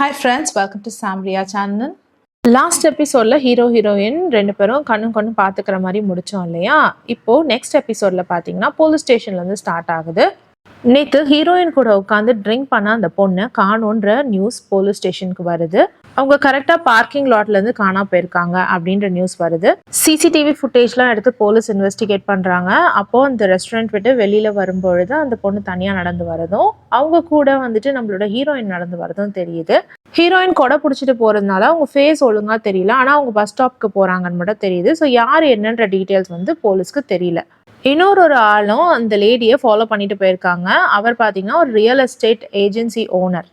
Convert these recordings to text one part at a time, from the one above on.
Hi friends, welcome to Samria channel. Last எபிசோடில் heroine ரெண்டு பேரும் கண்ணும் பார்த்துக்கிற மாதிரி முடித்தோம் இல்லையா. இப்போது நெக்ஸ்ட் எபிசோடில் பார்த்தீங்கன்னா போலீஸ் ஸ்டேஷன்லேருந்து ஸ்டார்ட் ஆகுது. நேற்று ஹீரோயின் கூட உட்காந்து ட்ரிங்க் பண்ண அந்த பொண்ணு காணோன்ற நியூஸ் போலீஸ் ஸ்டேஷனுக்கு வருது. அவங்க கரெக்டாக பார்க்கிங் லாட்லேருந்து காணா போயிருக்காங்க அப்படின்ற நியூஸ் வருது. சிசிடிவி ஃபுட்டேஜ்லாம் எடுத்து போலீஸ் இன்வெஸ்டிகேட் பண்ணுறாங்க. அப்போது அந்த ரெஸ்டாரண்ட் விட்டு வெளியில் வரும்பொழுது அந்த பொண்ணு தனியாக நடந்து வரதும் அவங்க கூட வந்துட்டு நம்மளோட ஹீரோயின் நடந்து வரதும் தெரியுது. ஹீரோயின் கொடை பிடிச்சிட்டு போகிறதுனால அவங்க ஃபேஸ் ஒழுங்காக தெரியல, ஆனால் அவங்க பஸ் ஸ்டாப்க்கு போகிறாங்கன்னு மட்டும் தெரியுது. ஸோ யார் என்னன்ற டீட்டெயில்ஸ் வந்து போலீஸ்க்கு தெரியல. இன்னொரு ஆளும் அந்த லேடியை ஃபாலோ பண்ணிட்டு போயிருக்காங்க. அவர் பார்த்தீங்கன்னா ஒரு ரியல் எஸ்டேட் ஏஜென்சி ஓனர்.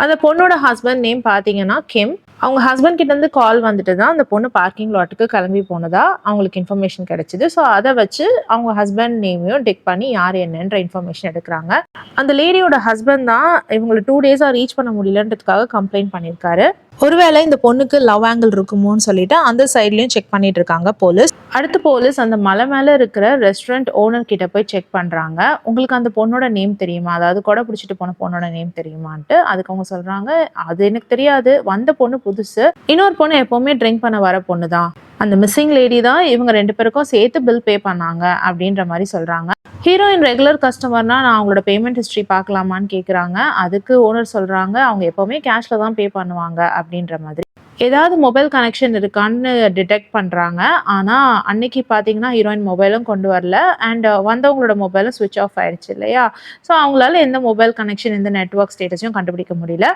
அந்த பொண்ணோட ஹஸ்பண்ட் நேம் பார்த்தீங்கன்னா கிம். அவங்க ஹஸ்பண்ட் கிட்டேருந்து கால் வந்துட்டு தான் அந்த பொண்ணு பார்க்கிங் லாட்டுக்கு கிளம்பி போனதா அவங்களுக்கு இன்ஃபர்மேஷன் கிடைச்சிது. ஸோ அதை வச்சு அவங்க ஹஸ்பண்ட் நேமையும் டிக் பண்ணி யார் என்னன்ற இன்ஃபர்மேஷன் எடுக்கிறாங்க. அந்த லேடியோட ஹஸ்பண்ட் தான் இவங்களை 2 டேஸாக ரீச் பண்ண முடியலன்றதுக்காக கம்ப்ளைண்ட் பண்ணியிருக்காரு. ஒருவேளை இந்த பொண்ணுக்கு லவ் ஆங்கிள் இருக்குமோன்னு சொல்லிட்டு அந்த சைட்லையும் செக் பண்ணிட்டு இருக்காங்க போலீஸ். அடுத்து போலீஸ் அந்த மலை மேலே இருக்கிற ரெஸ்டாரண்ட் ஓனர் கிட்ட போய் செக் பண்ணுறாங்க. உங்களுக்கு அந்த பொண்ணோட நேம் தெரியுமா, அதாவது கொடை பிடிச்சிட்டு போன பொண்ணோட நேம் தெரியுமான்ட்டு. அதுக்கு அவங்க சொல்கிறாங்க, அது எனக்கு தெரியாது, வந்த பொண்ணு புதுசு, இன்னொரு பொண்ணு எப்போவுமே ட்ரிங்க் பண்ண வர பொண்ணு தான், அந்த மிஸ்ஸிங் லேடி தான் இவங்க 2 பேருக்கும் சேர்த்து பில் பே பண்ணாங்க அப்படின்ற மாதிரி சொல்கிறாங்க. ஹீரோயின் ரெகுலர் கஸ்டமர்னா நான் அவங்களோட பேமெண்ட் ஹிஸ்ட்ரி பார்க்கலாமான்னு கேட்குறாங்க. அதுக்கு ஓனர் சொல்கிறாங்க அவங்க எப்போவுமே கேஷில் தான் பே பண்ணுவாங்க அப்படின்ற மாதிரி. ஏதாவது மொபைல் கனெக்ஷன் இருக்கான்னு டிடெக்ட் பண்ணுறாங்க. ஆனால் அன்னைக்கு பார்த்தீங்கன்னா ஹீரோயின் மொபைலும் கொண்டு வரல, அண்ட் வந்தவங்களோட மொபைலும் ஸ்விட்ச் ஆஃப் ஆயிடுச்சு இல்லையா. ஸோ அவங்களால எந்த மொபைல் கனெக்ஷன் எந்த நெட்ஒர்க் ஸ்டேட்டஸையும் கண்டுபிடிக்க முடியல.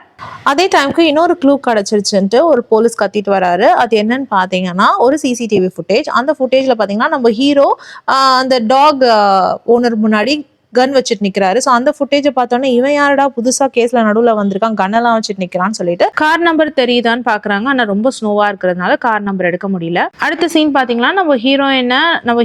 அதே டைமுக்கு இன்னொரு க்ளூ கிடச்சிருச்சுன்ட்டு ஒரு போலீஸ் கத்திட்டு வராரு. அது என்னன்னு பார்த்தீங்கன்னா ஒரு சிசிடிவி ஃபுட்டேஜ். அந்த ஃபுட்டேஜில் பார்த்தீங்கன்னா நம்ம ஹீரோ அந்த டாக் ஓனர் முன்னாடி கன் வச்சுட்டு நிற்கிறாரு. ஸோ அந்த ஃபுட்டேஜை பார்த்தோன்னே இவன் யாரடா புதுசாக கேஸில் நடுவில் வந்திருக்கான், கன்னெல்லாம் வச்சுட்டு நிற்கிறான்னு சொல்லிட்டு கார் நம்பர் தெரியுதான்னு பார்க்குறாங்க. ஆனால் ரொம்ப ஸ்னோவாக இருக்கிறதுனால கார் நம்பர் எடுக்க முடியல. அடுத்த சீன் பார்த்தீங்கன்னா நம்ம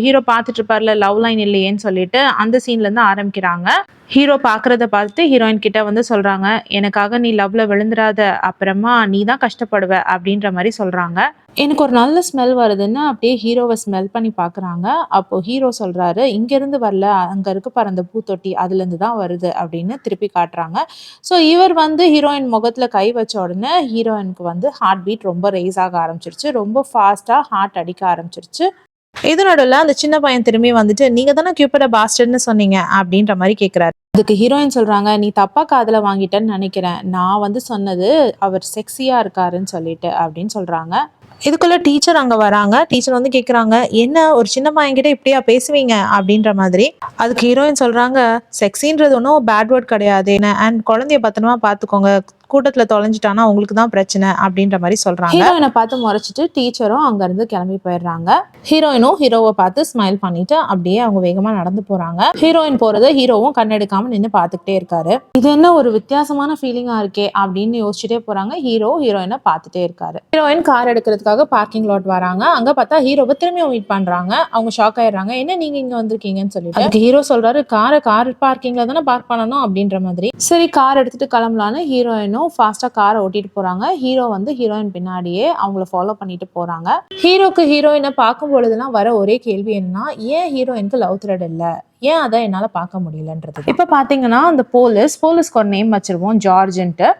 ஹீரோ பார்த்துட்டு இருப்பார்ல, லவ் லைன் இல்லையேன்னு சொல்லிட்டு அந்த சீன்லேருந்து ஆரம்பிக்கிறாங்க. ஹீரோ பார்க்குறத பார்த்துட்டு ஹீரோயின் கிட்ட வந்து சொல்கிறாங்க, எனக்காக நீ லவ்ல விழுந்துடாத, அப்புறமா நீ தான் கஷ்டப்படுவ அப்படின்ற மாதிரி சொல்கிறாங்க. எனக்கு ஒரு நல்ல ஸ்மெல் வருதுன்னு அப்படியே ஹீரோவை ஸ்மெல் பண்ணி பார்க்குறாங்க. அப்போது ஹீரோ சொல்கிறாரு, இங்கேருந்து வரல, அங்கே இருக்கு பாரு அந்த பூத்தொட்டி, அதுலேருந்து தான் வருது அப்படின்னு திருப்பி காட்டுறாங்க. ஸோ இவர் வந்து ஹீரோயின் முகத்தில் கை வச்ச உடனே ஹீரோயினுக்கு வந்து ஹார்ட் பீட் ரொம்ப ரைஸ் ஆக ஆரம்பிச்சிருச்சு. ரொம்ப ஃபாஸ்ட்டாக ஹார்ட் அடிக்க ஆரம்பிச்சிருச்சு. இது நடுவில் அந்த சின்ன பையன் திரும்பி வந்துட்டு, நீங்கள் தானே கியூபிட பாஸ்டர்னு சொன்னீங்க அப்படின்ற மாதிரி கேட்குறாரு. அதுக்கு ஹீரோயின் சொல்கிறாங்க, நீ தப்பா காதில் வாங்கிட்டேன்னு நினைக்கிறேன், நான் வந்து சொன்னது அவர் செக்ஸியாக இருக்காருன்னு சொல்லிட்டு அப்படின்னு சொல்கிறாங்க. இதுக்குள்ள டீச்சர் அங்கே வராங்க. டீச்சர் வந்து கேட்குறாங்க, என்ன ஒரு சின்ன பையன்கிட்ட இப்படியா பேசுவீங்க அப்படின்ற மாதிரி. அதுக்கு ஹீரோயின் சொல்கிறாங்க, செக்ஸின்றது ஒன்றும் பேட் வேர்ட் கிடையாது, அண்ட் குழந்தைய பத்திரமா பார்த்துக்கோங்க, கூட்டத்தில் தொலைஞ்சிட்டானா உங்களுக்கு தான் பிரச்சனை அப்படின்ற மாதிரி சொல்கிறாங்க. ஹீரோயினை பார்த்து முறைச்சிட்டு டீச்சரும் அங்கேருந்து கிளம்பி போயிடுறாங்க. ஹீரோயினும் ஹீரோவை பார்த்து ஸ்மைல் பண்ணிட்டு அப்படியே அவங்க வேகமாக நடந்து போகிறாங்க. ஹீரோயின் போகிறத ஹீரோவும் கண்ணெடுக்காமல் நின்று பார்த்துக்கிட்டே இருக்காரு. இது என்ன ஒரு வித்தியாசமான ஃபீலிங்காக இருக்கே அப்படின்னு யோசிச்சுட்டே போகிறாங்க. ஹீரோயினை பார்த்துட்டே இருக்காரு. ஹீரோயின் கார் எடுக்கிறதுக்காக பார்க்கிங் லாட் வராங்க. அங்கே பார்த்தா ஹீரோவை திரும்பியும் மீட் பண்ணுறாங்க. அவங்க ஷாக் ஆயிடுறாங்க, என்ன நீங்கள் இங்கே வந்திருக்கீங்கன்னு சொல்லிட்டு. அதுக்கு ஹீரோ சொல்கிறாரு, கார் பார்க்கிங்கில் தானே பார்க் பண்ணணும் அப்படின்ற மாதிரி. சரி கார் எடுத்துகிட்டு கிளம்பலான்னு ஹீரோயின் ஃபாஸ்ட்டாக காரை ஓட்டிட்டு போகிறாங்க. ஹீரோ வந்து ஹீரோயின் பின்னாடியே அவங்கள ஃபாலோ பண்ணிட்டு போகிறாங்க. ஹீரோக்கு ஹீரோயினை பார்க்கும் பொழுதுலாம் வர ஒரே கேள்வி என்னன்னா, ஏன் ஹீரோயினுக்கு லவ் த்ரெட் இல்லை, ஏன் அதை என்னால் பார்க்க முடியலன்றது. இப்போ பார்த்தீங்கன்னா அந்த போலீஸ்க்கு ஒரு நேம் வச்சிருவோம், ஜார்ஜ்ன்ட்டு.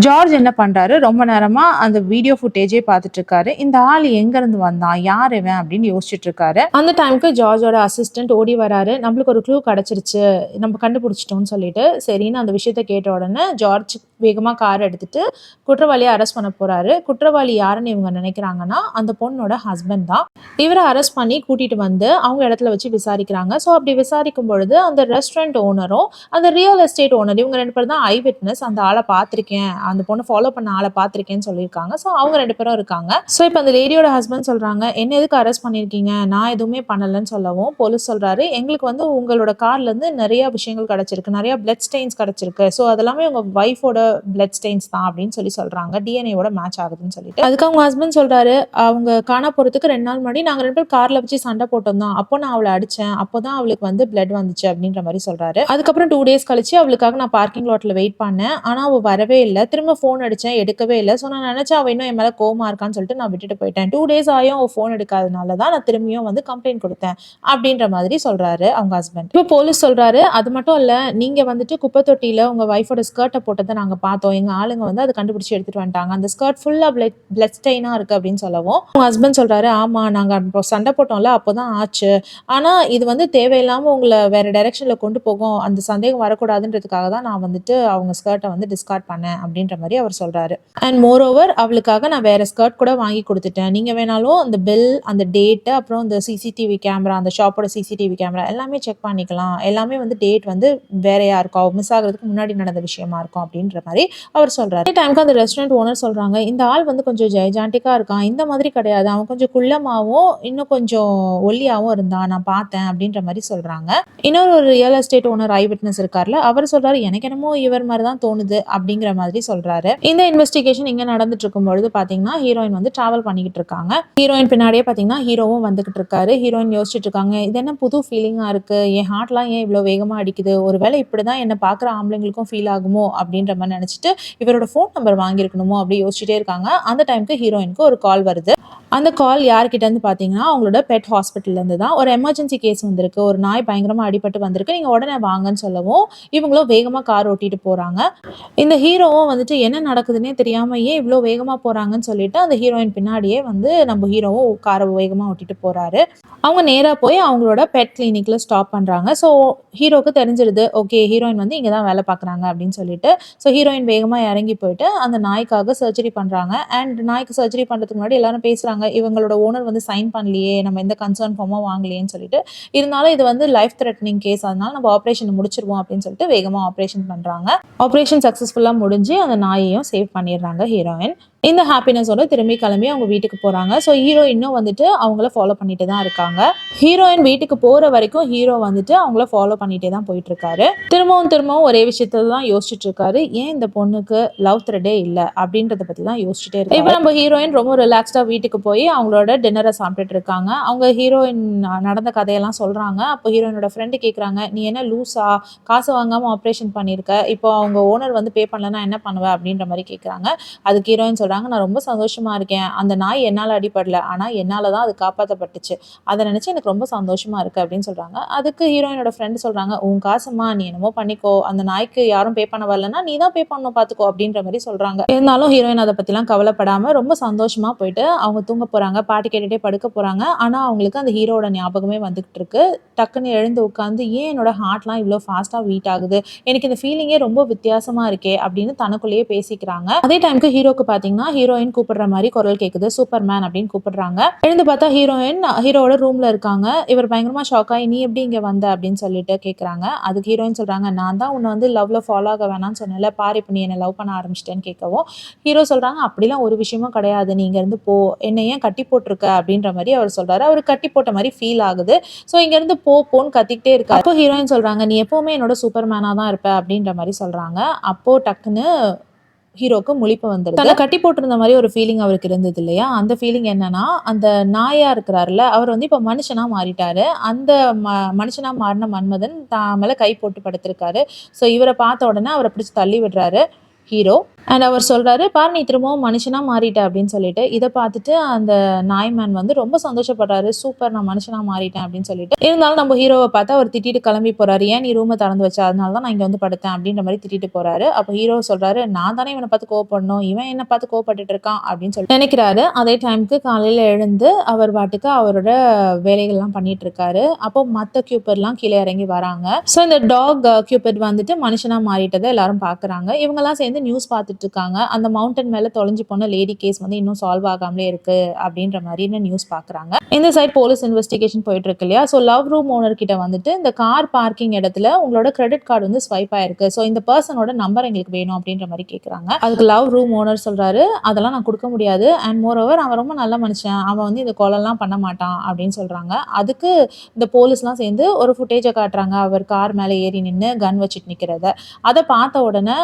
ஜார்ஜ் என்ன பண்ணுறாரு, ரொம்ப நேரமாக அந்த வீடியோ ஃபுட்டேஜே பார்த்துட்டு இருக்காரு. இந்த ஆள் எங்கேருந்து வந்தான், யார் இவன் அப்படின்னு யோசிச்சுட்டு இருக்காரு. அந்த டைமுக்கு ஜார்ஜோட அசிஸ்டன்ட் ஓடி வராரு. நம்மளுக்கு ஒரு க்ளூ கிடச்சிருச்சு, நம்ம கண்டுபிடிச்சிட்டோம்னு சொல்லிட்டு. சரின்னு அந்த விஷயத்த கேட்ட உடனே ஜார்ஜ் வேகமாக கார் எடுத்துட்டு குற்றவாளியை அரெஸ்ட் பண்ண போறாரு. குற்றவாளி யாருன்னு இவங்க நினைக்கிறாங்கன்னா அந்த பொண்ணோட ஹஸ்பண்ட் தான். இவரை அரெஸ்ட் பண்ணி கூட்டிட்டு வந்து அவங்க இடத்துல வச்சு விசாரிக்கிறாங்க. ஸோ அப்படி விசாரிக்கும் பொழுது அந்த ரெஸ்டாரண்ட் ஓனரும் அந்த ரியல் எஸ்டேட் ஓனர் இவங்க 2 பேரும் தான் ஐ விட்னஸ், அந்த ஆளை பார்த்துருக்கேன், அந்த பொண்ணை ஃபாலோ பண்ண ஆளை பார்த்துருக்கேன்னு சொல்லியிருக்காங்க. ஸோ அவங்க 2 பேரும் இருக்காங்க. ஸோ இப்போ அந்த லேடியோட ஹஸ்பண்ட் சொல்றாங்க, என்ன எதுக்கு அரெஸ்ட் பண்ணியிருக்கீங்க, நான் எதுவுமே பண்ணலன்னு சொல்லவும் போலீஸ் சொல்றாரு, எங்களுக்கு வந்து உங்களோட கார்ல இருந்து நிறைய விஷயங்கள் கிடைச்சிருக்கு, நிறைய பிளட் ஸ்டெயின்ஸ் கிடைச்சிருக்கு, ஸோ அதெல்லாமே உங்க வைஃபோட பிளட் ஸ்டெயின்ஸ் தான் அப்படின்னு சொல்றாங்க, டிஎன்ஏவோட மேட்ச் ஆகுதுன்னு சொல்லிட்டு. அதுக்கு அவங்க ஹஸ்பண்ட் சொல்றாரு, அவங்க காணா போறதுக்கு 2 நாள் முன்னாடி நாங்க 2 பேரும் கார்ல வச்சு சண்டை போட்டோம் தான், அப்போ நான் அவளை அடிச்சேன், அப்போதான் அவளுக்கு வந்து பிளட் வந்துச்சு அப்படின்ற மாதிரி சொல்றாரு. அதுக்கப்புறம் 2 டேஸ் கழிச்சு அவளுக்காக நான் பார்க்கிங் லாட்ல வெயிட் பண்ணேன், ஆனா அவ வரவே இல்லை, திரும்ப ஃபோன் அடிச்சேன், எடுக்கவே இல்லை. ஸோ நான் நினைச்சேன் அவள் இன்னும் என் மேலே கோவமா இருக்கான்னு சொல்லிட்டு நான் விட்டுட்டு போயிட்டேன். 2 டேஸ் ஆயும் அவள் ஃபோன் எடுக்காதனால தான் நான் திரும்பியும் வந்து கம்ப்ளைண்ட் கொடுத்தேன் அப்படின்ற மாதிரி சொல்றாரு அவங்க ஹஸ்பண்ட். இப்போ போலீஸ் சொல்றாரு, அது மட்டும் இல்லை, நீங்க வந்துட்டு குப்பை தொட்டியில உங்க வைஃபோட ஸ்கர்ட்டை போட்டதை நாங்க நாங்கள் பார்த்தோம், எங்கள் ஆளுங்க வந்து அதை கண்டுபிடிச்சி எடுத்துகிட்டு வந்துட்டாங்க, அந்த ஸ்கர்ட் ஃபுல்லாக பிளட் ஸ்டெயினாக இருக்குது அப்படின்னு சொல்லவும் அவங்க ஹஸ்பண்ட் சொல்கிறாரு, ஆமாம் நாங்கள் இப்போ சண்டை போட்டோம்ல அப்போ தான் ஆச்சு, ஆனால் இது வந்து தேவையில்லாமல் உங்களை வேறு டைரெக்ஷனில் கொண்டு போகும், அந்த சந்தேகம் வரக்கூடாதுன்றதுக்காக தான் நான் வந்துட்டு அவங்க ஸ்கர்ட்டை வந்து டிஸ்கார்ட் பண்ணேன் அப்படின்ற மாதிரி அவர் சொல்கிறாரு. அண்ட் மோர் ஓவர் அவளுக்காக நான் வேறு ஸ்கர்ட் கூட வாங்கி கொடுத்துட்டேன், நீங்கள் வேணாலும் அந்த பில், அந்த டேட்டு, அப்புறம் இந்த சிசிடிவி கேமரா, அந்த ஷாப்போட சிசிடிவி கேமரா எல்லாமே செக் பண்ணிக்கலாம், எல்லாமே வந்து டேட் வந்து வேறையா இருக்கும், மிஸ் ஆகிறதுக்கு முன்னாடி நடந்த விஷயமா இருக்கும் அப்படின்ற மாதிரி அவர் சொல்றாரு. அதே டைமுக்கு அந்த ரெஸ்டாரண்ட் ஓனர் சொல்றாங்க, இந்த ஆள் வந்து கொஞ்சம் ஜெயஜாண்டிக்கா இருக்கான், இந்த மாதிரி கிடையாது, அவன் கொஞ்சம் குள்ளமாவும் இன்னும் கொஞ்சம் ஒல்லியாவும் இருந்தான், நான் பார்த்தேன் அப்படின்ற மாதிரி சொல்றாங்க. இன்னொரு ரியல் எஸ்டேட் ஓனர் ஐ விட்னஸ் இருக்கார்ல, அவர் சொல்றாரு, எனக்கு என்னமோ இவர் மாதிரி தான் தோணுது அப்படிங்கிற மாதிரி சொல்றாரு. இந்த இன்வெஸ்டிகேஷன் இங்க நடந்துட்டு இருக்கும் பொழுது பாத்தீங்கன்னா ஹீரோயின் வந்து டிராவல் பண்ணிக்கிட்டு இருக்காங்க. ஹீரோயின் பின்னாடியே பாத்தீங்கன்னா ஹீரோவும் வந்துகிட்டு இருக்காரு. ஹீரோயின் யோசிச்சுட்டு இருக்காங்க, இது என்ன புது ஃபீலிங்கா இருக்கு, என் ஹார்ட்லாம் ஏன் இவ்வளவு வேகமா அடிக்குது, ஒருவேளை இப்படிதான் என்ன பாக்குற ஆம்பளைங்களுக்கும் ஃபீல் ஆகுமோ அப்படின்ற மாதிரி நினைச்சிட்டு இவரோட ஃபோன் நம்பர் வாங்கியிருக்கணுமோ அப்படி யோசிச்சுட்டே இருக்காங்க. அந்த டைமுக்கு ஹீரோயினுக்கு ஒரு கால் வருது. அந்த கால் யார்கிட்ட இருந்து பார்த்தீங்கன்னா அவங்களோட பெட் ஹாஸ்பிட்டல்லேருந்து தான். ஒரு எமர்ஜென்சி கேஸ் வந்திருக்கு, ஒரு நாய் பயங்கரமாக அடிபட்டு வந்திருக்கு, நீங்கள் உடனே வாங்கன்னு சொல்லவும் இவங்களும் வேகமாக கார் ஓட்டிட்டு போகிறாங்க. இந்த ஹீரோவும் வந்துட்டு என்ன நடக்குதுன்னே தெரியாமல் ஏன் இவ்வளோ வேகமாக போகிறாங்கன்னு சொல்லிட்டு அந்த ஹீரோயின் பின்னாடியே வந்து நம்ம ஹீரோவும் காரை வேகமாக ஓட்டிட்டு போகிறாரு. அவங்க நேராக போய் அவங்களோட பெட் கிளினிக்கில் ஸ்டாப் பண்ணுறாங்க. ஸோ ஹீரோக்கு தெரிஞ்சிருது, ஓகே ஹீரோயின் வந்து இங்கே தான் வேலை பார்க்குறாங்க அப்படின்னு சொல்லிட்டு. ஸோ ஹீரோயின் வேகமாக இறங்கி போயிட்டு அந்த நாய்க்காக சர்ஜரி பண்ணுறாங்க. அண்ட் நாய்க்கு சர்ஜரி பண்ணுறதுக்கு முன்னாடி எல்லாரும் பேசுகிறாங்க, இவங்களோட ஓனர் வந்து சைன் பண்ணலையே, நம்ம எந்த கன்சர்ன் ஃபார்மாக வாங்கலையேன்னு சொல்லிட்டு. இருந்தாலும் இது வந்து லைஃப் த்ரெட்னிங் கேஸ், அதனால நம்ம ஆப்ரேஷன் முடிச்சிருவோம் அப்படின்னு சொல்லிட்டு வேகமாக ஆப்ரேஷன் பண்ணுறாங்க. ஆப்ரேஷன் சக்ஸஸ்ஃபுல்லாக முடிஞ்சு அந்த நாயையும் சேவ் பண்ணிடுறாங்க ஹீரோயின். இந்த ஹாப்பினஸோட திரும்பி கிளம்பி அவங்க வீட்டுக்கு போகிறாங்க. ஸோ ஹீரோ இன்னும் வந்துட்டு அவங்கள ஃபாலோ பண்ணிட்டு தான் இருக்காங்க. ஹீரோயின் வீட்டுக்கு போகிற வரைக்கும் ஹீரோ வந்துட்டு அவங்கள ஃபாலோ பண்ணிட்டே தான் போயிட்டு இருக்காரு. திரும்பவும் ஒரே விஷயத்த தான் யோசிச்சுட்டு இருக்காரு, ஏன் இந்த பொண்ணுக்கு லவ் த்ரெட்டே இல்லை அப்படின்றத பற்றி தான் யோசிச்சுட்டே இருக்காரு. இப்போ நம்ம ஹீரோயின் ரொம்ப ரிலாக்ஸ்டாக வீட்டுக்கு போய் அவங்களோட டின்னரை சாப்பிட்டுட்டு இருக்காங்க. அவங்க ஹீரோயின் நடந்த கதையெல்லாம் சொல்கிறாங்க. அப்போ ஹீரோயினோட ஃப்ரெண்டு கேட்குறாங்க, நீ என்ன லூஸா, காசு வாங்காமல் ஆப்ரேஷன் பண்ணியிருக்க, இப்போ அவங்க ஓனர் வந்து பே பண்ணலன்னா என்ன பண்ணுவ அப்படின்ற மாதிரி கேட்குறாங்க. அதுக்கு ஹீரோயின் நான் ரொம்ப சந்தோஷமா இருக்கேன், அந்த நாய் என்னால் அடிபடல, ஆனால் என்னால் தான் அது காப்பாற்றப்பட்டுச்சு, அதை நினச்சி எனக்கு ரொம்ப சந்தோஷமா இருக்கு அப்படின்னு சொல்கிறாங்க. அதுக்கு ஹீரோயினோட ஃப்ரெண்டு சொல்கிறாங்க, உன் காசுமா நீ என்னமோ பண்ணிக்கோ, அந்த நாய்க்கு யாரும் பே பண்ண வரலன்னா நீ தான் பே பண்ணணும் பார்த்துக்கோ அப்படின்ற மாதிரி சொல்கிறாங்க. இருந்தாலும் ஹீரோயின் அதை பற்றிலாம் கவலைப்படாமல் ரொம்ப சந்தோஷமாக போயிட்டு அவங்க தூங்க போகிறாங்க. பாட்டு கேட்டுகிட்டே படுக்க போகிறாங்க. ஆனால் அவங்களுக்கு அந்த ஹீரோட ஞாபகமே வந்துகிட்டு இருக்கு. டக்குன்னு எழுந்து உட்காந்து, ஏன் என்னோட ஹார்ட்லாம் இவ்வளோ ஃபாஸ்ட்டாக பீட் ஆகுது, எனக்கு இந்த ஃபீலிங்கே ரொம்ப வித்தியாசமாக இருக்கே அப்படின்னு தனக்குள்ளேயே பேசிக்கிறாங்க. அதே டைமுக்கு ஹீரோக்கு பார்த்தீங்கன்னா ஹீரோயின் கூப்பிடுற மாதிரி குரல் கேக்குது, சூப்பர்மேன் அப்படின்னு கூப்பிடுறாங்க. எழுந்து பார்த்தா ஹீரோயின் ஹீரோட ரூம்ல இருக்காங்க. இவர் பயங்கரமா ஷாக் ஆகி, நீ எப்படி இங்க வந்த அப்படின்னு சொல்லிட்டு கேட்குறாங்க. அதுக்கு ஹீரோயின் சொல்றாங்க, நான் தான் உன்னை வந்து லவ்ல ஃபாலோ ஆக வேணாம்னு சொன்னேன்ல, பாரு இப்போ நீ என்ன லவ் பண்ண ஆரம்பிச்சிட்டேன்னு கேட்கவும் ஹீரோ சொல்றாங்க, அப்படிலாம் ஒரு விஷயமும் கிடையாது, நீ இங்க இருந்து போ, என்ன ஏன் கட்டி போட்டிருக்க அப்படின்ற மாதிரி அவர் சொல்றாரு. அவர் கட்டி போட்ட மாதிரி ஃபீல் ஆகுது. ஸோ இங்க இருந்து போன்னு கத்திக்கிட்டே இருக்கா. அப்போ ஹீரோயின் சொல்றாங்க, நீ எப்பவுமே என்னோட சூப்பர்மேனா தான் இருப்ப அப்படின்ற மாதிரி சொல்றாங்க. அப்போ டக்குன்னு ஹீரோக்கு முழிப்பு வந்துடுது. தன்னை கட்டி போட்டிருந்த மாதிரி ஒரு ஃபீலிங் அவருக்கு இருந்தது இல்லையா, அந்த ஃபீலிங் என்னன்னா, அந்த நாயா இருக்கிறாருல அவர் வந்து இப்போ மனுஷனா மாறிட்டாரு. அந்த மனுஷனா மாறின மன்மதன் தான் மேல கை போட்டு படுத்திருக்காரு. ஸோ இவரை பார்த்த உடனே அவரை பிடிச்சி தள்ளி விடுறாரு ஹீரோ. அண்ட் அவர் சொல்றாரு, பாரு நீ திரும்பவும் மனுஷனா மாறிட்ட அப்படின்னு சொல்லிட்டு. இதை பார்த்துட்டு அந்த நாய்மேன் வந்து ரொம்ப சந்தோஷப்படுறாரு, சூப்பர் நான் மனுஷனா மாறிட்டேன் அப்படின்னு சொல்லிட்டு. இருந்தாலும் நம்ம ஹீரோவை பார்த்து அவர் திட்டிட்டு கிளம்பி போறாரு, ஏன் நீ ரூமை திறந்து வச்சா, அதனால தான் நான் இங்க வந்து படுத்தேன் அப்படின்ற மாதிரி திட்டிட்டு போறாரு. அப்போ ஹீரோ சொல்றாரு, நான் தானே இவனை பார்த்து கோவப்படணும், இவன் என்ன பார்த்து கோவப்பட்டுட்டு இருக்கான் அப்படின்னு சொல்லி நினைக்கிறாரு. அதே டைமுக்கு காலையில எழுந்து அவர் பாட்டுக்கு அவரோட வேலைகள்லாம் பண்ணிட்டு இருக்காரு. அப்போ மற்ற கியூபர்லாம் கீழே இறங்கி வராங்க. ஸோ இந்த டாக் கியூபர் வந்துட்டு மனுஷனா மாறிட்டதை எல்லாரும் பாக்குறாங்க. இவங்கெல்லாம் சேர்ந்து நியூஸ் பார்த்துட்டு இருக்காங்க. அந்த மவுண்டன் மேல தொலைஞ்சு போன லேடி கேஸ் வந்து இன்னும் சால்வ் ஆகாமலே இருக்கு அப்படின்ற மாதிரி நியூஸ் பாக்குறாங்க. இந்த சைட் போலீஸ் இன்வெஸ்டிகேஷன் போயிட்டு இருக்கு இல்லையா. ஸோ லவ் ரூம் ஓனர் கிட்ட வந்துட்டு இந்த கார் பார்க்கிங் இடத்துல உங்களோட கிரெடிட் கார்டு வந்து ஸ்வைப் ஆயிருக்கு, ஸோ இந்த பர்சனோட நம்பர் எங்களுக்கு வேணும் அப்படின்ற மாதிரி கேட்குறாங்க. அதுக்கு லவ் ரூம் ஓனர் சொல்றாரு, அதெல்லாம் நான் கொடுக்க முடியாது, அண்ட் மோர் ஓவர் அவன் ரொம்ப நல்ல மனுஷன், அவன் வந்து இந்த கொலைலாம் பண்ண மாட்டான் அப்படின்னு சொல்றாங்க. அதுக்கு இந்த போலீஸ்லாம் சேர்ந்து ஒரு ஃபுட்டேஜை காட்டுறாங்க, அவர் கார் மேலே ஏறி நின்று கன் வச்சுட்டு நிற்கிறத. அதை பார்த்த உடனே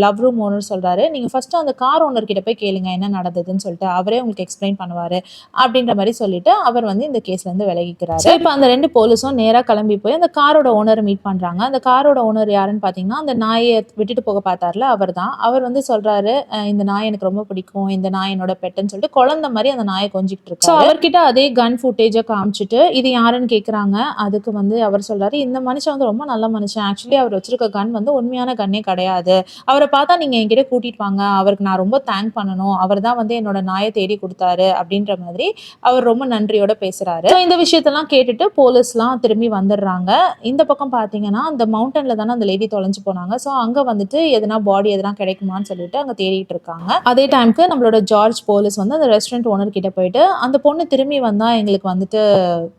லவ் ரூம் ஓனர் ஓனர் சொல்றாரு, நீங்க ஃபர்ஸ்ட் அந்த கார் ஓனர் கிட்ட போய் கேளுங்க என்ன நடந்ததுன்னு சொல்லிட்டு, அவரே உங்களுக்கு எக்ஸ்பிளைன் பண்ணுவாரு அப்படின்ற மாதிரி சொல்லிட்டு அவர் வந்து இந்த கேஸ்ல இருந்து விலகிக்கிறாரு. இப்போ அந்த 2 போலீஸும் நேரா கிளம்பி போய் அந்த காரோட ஓனரை மீட் பண்றாங்க. அந்த காரோட ஓனர் யாருன்னு பாத்தீங்கன்னா அந்த நாயை விட்டுட்டு போக பார்த்தார்ல அவர் தான். அவர் வந்து சொல்றாரு, இந்த நாய் எனக்கு ரொம்ப பிடிக்கும், இந்த நாய் என்னோட பெட்டுன்னு சொல்லிட்டு குழந்தை மாதிரி அந்த நாயை கொஞ்சிட்டு இருக்காரு. அவர்கிட்ட அதே கன் ஃபுட்டேஜை காமிச்சிட்டு இது யாருன்னு கேட்குறாங்க. அதுக்கு வந்து அவர் சொல்றாரு, இந்த மனுஷன் வந்து ரொம்ப நல்ல மனுஷன், ஆக்சுவலி அவர் வச்சிருக்க கன் வந்து உண்மையான கன்னே கிடையாது, அவரை பார்த்தா நீங்க என்கிட்ட கூட்டிட்டு வாங்க, அவருக்கு நான் ரொம்ப தேங்க் பண்ணணும், அவர் தான் வந்து என்னோட நாயை தேடி கொடுத்தாரு அப்படின்ற மாதிரி அவர் ரொம்ப நன்றியோட பேசுறாரு. இந்த விஷயத்தெல்லாம் கேட்டுட்டு போலீஸ்லாம் திரும்பி வந்துடுறாங்க. இந்த பக்கம் பார்த்தீங்கன்னா அந்த மவுண்டன்ல தானே அந்த லேடி தொலைஞ்சு போனாங்க. ஸோ அங்கே வந்துட்டு எதனா பாடி எதனா கிடைக்குமான்னு சொல்லிட்டு அங்கே தேடிட்டு இருக்காங்க. அதே டைமுக்கு நம்மளோட ஜார்ஜ் போலீஸ் வந்து அந்த ரெஸ்டாரண்ட் ஓனர் கிட்ட போயிட்டு அந்த பொண்ணு திரும்பி வந்தா எங்களுக்கு வந்துட்டு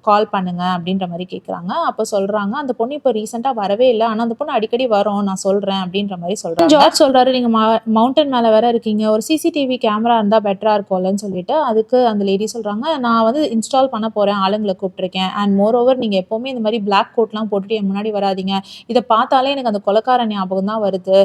கால் பண்ணுங்க அப்படின்ற மாதிரி கேட்குறாங்க. அப்போ சொல்றாங்க அந்த பொண்ணு இப்போ ரீசெண்டாக வரவே இல்லை, ஆனால் அந்த பொண்ணு அடிக்கடி வரும், நான் சொல்றேன் அப்படின்ற மாதிரி சொல்றாங்க. ஜார்ஜ் சொல்றாரு, நீங்க மவுண்டன் மேலே வேற இருக்கீங்க, ஒரு சிசிடிவி கேமரா இருந்தால் பெட்டரா இருக்கும்லன்னு சொல்லிட்டு அதுக்கு அந்த லேடி சொல்றாங்க, நான் வந்து இன்ஸ்டால் பண்ண போறேன், ஆளுங்களை கூப்பிட்டுருக்கேன், அண்ட் மோர் ஓவர் நீங்க எப்பவுமே இந்த மாதிரி பிளாக் கோட்லாம் போட்டுட்டு என் முன்னாடி வராதிங்க, இதை பார்த்தாலே எனக்கு அந்த கொலைக்கார ஞாபகம் தான் வருது,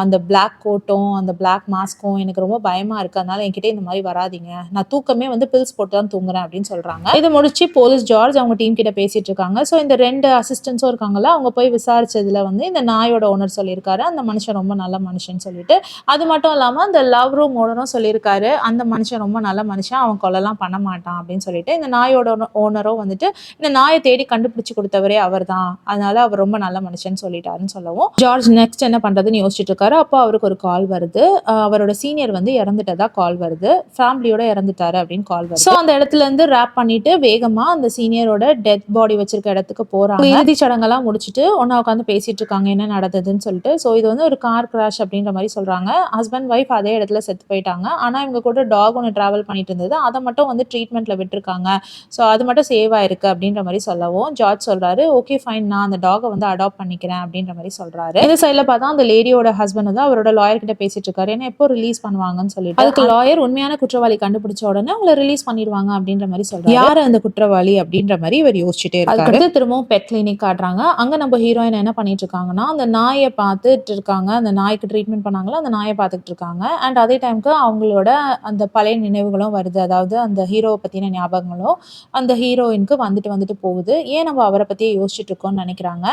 அந்த பிளாக் கோட்டும் அந்த பிளாக் மாஸ்க்கும் எனக்கு ரொம்ப பயமா இருக்கு, அதனால என்கிட்ட இந்த மாதிரி வராதிங்க, நான் தூக்கமே வந்து பில்ஸ் போட்டு தான் தூங்குறேன் அப்படின்னு சொல்றாங்க. இதை முடிச்சு போலீஸ் ஜார்ஜ் அவங்க டீம் கிட்ட பேசிட்டு இருக்காங்க. ஸோ இந்த 2 அசிஸ்டன்ஸும் இருக்காங்கல்ல, அவங்க போய் விசாரிச்சதுல வந்து இந்த நாயோட ஓனர் சொல்லியிருக்காரு அந்த மனுஷன் ரொம்ப நல்ல மனுஷன் சொல்லிட்டு, அது மட்டும் இல்லாம அந்த லவ் ரூம் ஓனரும் சொல்லியிருக்காரு அந்த மனுஷன் ரொம்ப நல்ல மனுஷன், அவன் கொலைலாம் பண்ண மாட்டான் அப்படின்னு சொல்லிட்டு, இந்த நாயோட ஓனரும் வந்துட்டு இந்த நாயை தேடி கண்டுபிடிச்சு கொடுத்தவரே அவர் தான், அதனால அவர் ரொம்ப நல்ல மனுஷன் சொல்லிட்டாருன்னு சொல்லவும் ஜார்ஜ் நெக்ஸ்ட் என்ன பண்றதுன்னு யோசிச்சுட்டு இருக்காரு. அப்போ அவருக்கு ஒரு கால் வருது, அவரோட சீனியர் வந்து இறந்துட்டதா கால் வருது, ஃபேமிலியோட இறந்துட்டாரு அப்படின்னு கால் வருது. ஸோ அந்த இடத்துல இருந்து ரேப் பண்ணிட்டு வேகமா அந்த சீனியரோட டெத் பாடி வச்சிருக்க இடத்துக்கு போறாங்க. இறுதி சடங்கெல்லாம் முடிச்சுட்டு ஒன்னா உட்காந்து பேசிட்டு இருக்காங்க என்ன நடந்ததுன்னு சொல்லிட்டு. ஸோ இது வந்து ஒரு கார் கிராஷ் அப்படின்ற மாதிரி சொல்றாங்க. ஹஸ்பண்ட் ஒய்ஃப் அதே இடத்துல செத்து போயிட்டாங்க, ஆனா இவங்க கூட டாக் ஒன்று டிராவல் பண்ணிட்டு இருந்தது, அதை மட்டும் வந்து ட்ரீட்மெண்ட்ல விட்டுருக்காங்க, ஸோ அது மட்டும் சேவ் ஆயிருக்கு அப்படின்ற மாதிரி சொல்லவும் ஜார்ஜ் சொல்றாரு, ஓகே ஃபைன், நான் அந்த டாகை வந்து அடாப்ட் பண்ணிக்கிறேன் அப்படின்ற மாதிரி சொல்றாரு. இந்த சைட்ல பார்த்தா அந்த லேடியோட ஹஸ்பண்ட் வந்து அவரோட லாயர் கிட்ட பேசிட்டு இருக்காரு, ஏன்னா எப்போ ரிலீஸ் பண்ணுவாங்கன்னு சொல்லிட்டு. அதுக்கு லாயர் உண்மையான குற்றவாளி கண்டுபிடிச்ச உடனே உங்களை ரிலீஸ் பண்ணிடுவாங்க அப்படின்ற மாதிரி சொல்றாரு. யாரு அந்த குற்றவாளி அப்படின்ற மாதிரி இவர் யோசிச்சுட்டே இருக்காரு. திரும்பவும் பெட் கிளினிக் காட்டுறாங்க. அங்க நம்ம ஹீரோயின் என்ன பண்ணிட்டு இருக்காங்கன்னா அந்த நாயை பார்த்துட்டு இருக்காங்க, அந்த நாய்க்கு ட்ரீட்மெண்ட் பண்ணாங்களா அந்த நாயை பார்த்துட்டு இருக்காங்க. அண்ட் அதே டைமுக்கு அவங்களோட அந்த பழைய நினைவுகளும் வருது, அதாவது அந்த ஹீரோவை பத்தின ஞாபகங்களும் அந்த ஹீரோயினுக்கு வந்துட்டு போகுது, ஏன் நம்ம அவரை பத்தியே யோசிச்சுட்டு இருக்கோம்னு நினைக்கிறாங்க.